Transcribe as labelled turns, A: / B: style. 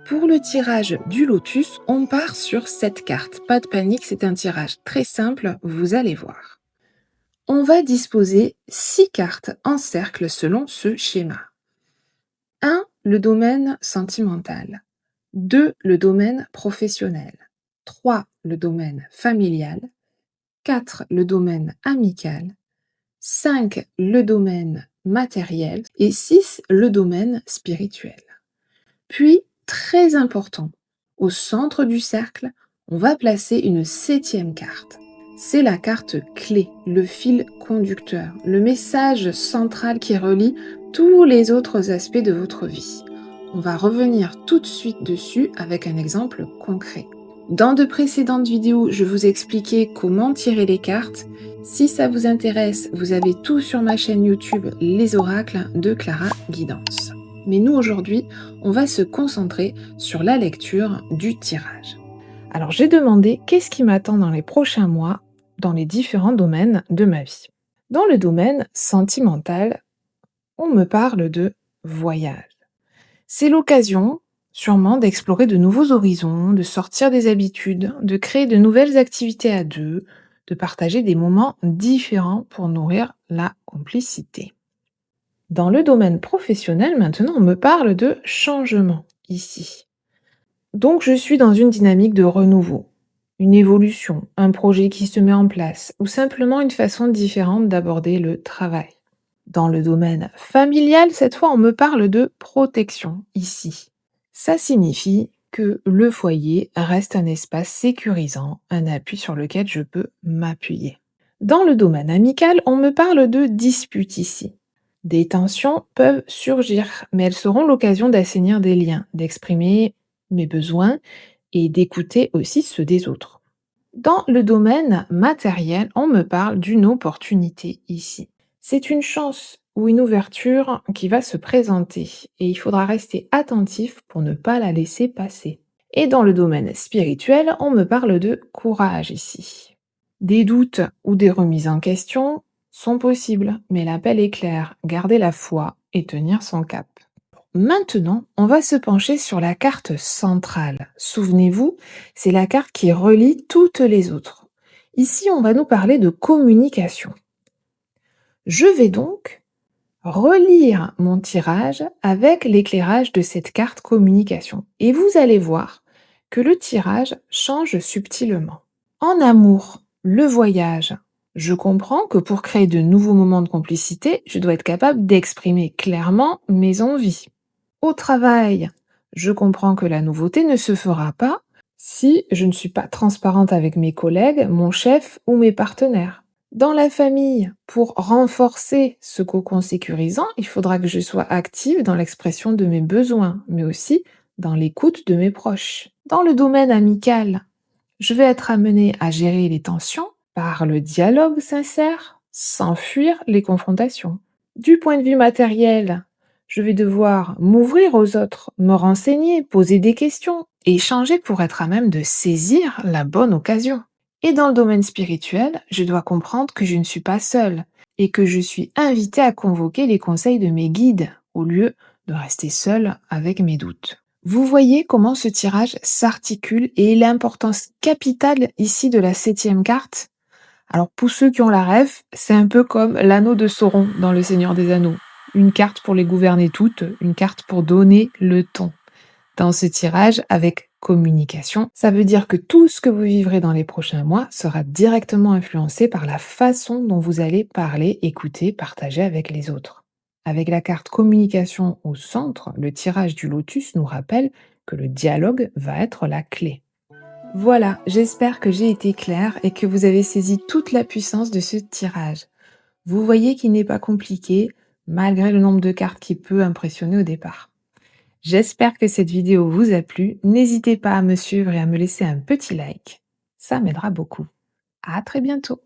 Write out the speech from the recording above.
A: Pour le tirage du lotus, on part sur 7 cartes. Pas de panique, c'est un tirage très simple, vous allez voir. On va disposer 6 cartes en cercle selon ce schéma. 1. Le domaine sentimental. 2. Le domaine professionnel. 3. Le domaine familial. 4. Le domaine amical. 5. Le domaine matériel. Et 6. Le domaine spirituel. Puis, très important, au centre du cercle, on va placer une 7e carte. C'est la carte clé, le fil conducteur, le message central qui relie tous les autres aspects de votre vie. On va revenir tout de suite dessus avec un exemple concret. Dans de précédentes vidéos, je vous expliquais comment tirer les cartes. Si ça vous intéresse, vous avez tout sur ma chaîne YouTube Les Oracles de Clara Guidance. Mais nous, aujourd'hui, on va se concentrer sur la lecture du tirage. Alors, j'ai demandé qu'est-ce qui m'attend dans les prochains mois dans les différents domaines de ma vie. Dans le domaine sentimental, on me parle de voyage. C'est l'occasion, sûrement, d'explorer de nouveaux horizons, de sortir des habitudes, de créer de nouvelles activités à deux, de partager des moments différents pour nourrir la complicité. Dans le domaine professionnel, maintenant, on me parle de changement ici. Donc, je suis dans une dynamique de renouveau, une évolution, un projet qui se met en place, ou simplement une façon différente d'aborder le travail. Dans le domaine familial, cette fois, on me parle de protection ici. Ça signifie que le foyer reste un espace sécurisant, un appui sur lequel je peux m'appuyer. Dans le domaine amical, on me parle de dispute ici. Des tensions peuvent surgir, mais elles seront l'occasion d'assainir des liens, d'exprimer mes besoins et d'écouter aussi ceux des autres. Dans le domaine matériel, on me parle d'une opportunité ici. C'est une chance ou une ouverture qui va se présenter et il faudra rester attentif pour ne pas la laisser passer. Et dans le domaine spirituel, on me parle de courage ici. Des doutes ou des remises en question sont possibles, mais l'appel est clair, garder la foi et tenir son cap. Maintenant, on va se pencher sur la carte centrale. Souvenez-vous, c'est la carte qui relie toutes les autres. Ici, on va nous parler de communication. Je vais donc relire mon tirage avec l'éclairage de cette carte communication. Et vous allez voir que le tirage change subtilement. En amour, le voyage. Je comprends que pour créer de nouveaux moments de complicité, je dois être capable d'exprimer clairement mes envies. Au travail, je comprends que la nouveauté ne se fera pas si je ne suis pas transparente avec mes collègues, mon chef ou mes partenaires. Dans la famille, pour renforcer ce cocon sécurisant, il faudra que je sois active dans l'expression de mes besoins, mais aussi dans l'écoute de mes proches. Dans le domaine amical, je vais être amenée à gérer les tensions par le dialogue sincère, sans fuir les confrontations. Du point de vue matériel, je vais devoir m'ouvrir aux autres, me renseigner, poser des questions, échanger pour être à même de saisir la bonne occasion. Et dans le domaine spirituel, je dois comprendre que je ne suis pas seule et que je suis invitée à convoquer les conseils de mes guides au lieu de rester seule avec mes doutes. Vous voyez comment ce tirage s'articule et l'importance capitale ici de la 7e carte. Alors pour ceux qui ont la rêve, c'est un peu comme l'anneau de Sauron dans Le Seigneur des Anneaux. Une carte pour les gouverner toutes, une carte pour donner le ton. Dans ce tirage, avec communication, ça veut dire que tout ce que vous vivrez dans les prochains mois sera directement influencé par la façon dont vous allez parler, écouter, partager avec les autres. Avec la carte communication au centre, le tirage du lotus nous rappelle que le dialogue va être la clé. Voilà, j'espère que j'ai été claire et que vous avez saisi toute la puissance de ce tirage. Vous voyez qu'il n'est pas compliqué, malgré le nombre de cartes qui peut impressionner au départ. J'espère que cette vidéo vous a plu. N'hésitez pas à me suivre et à me laisser un petit like. Ça m'aidera beaucoup. À très bientôt.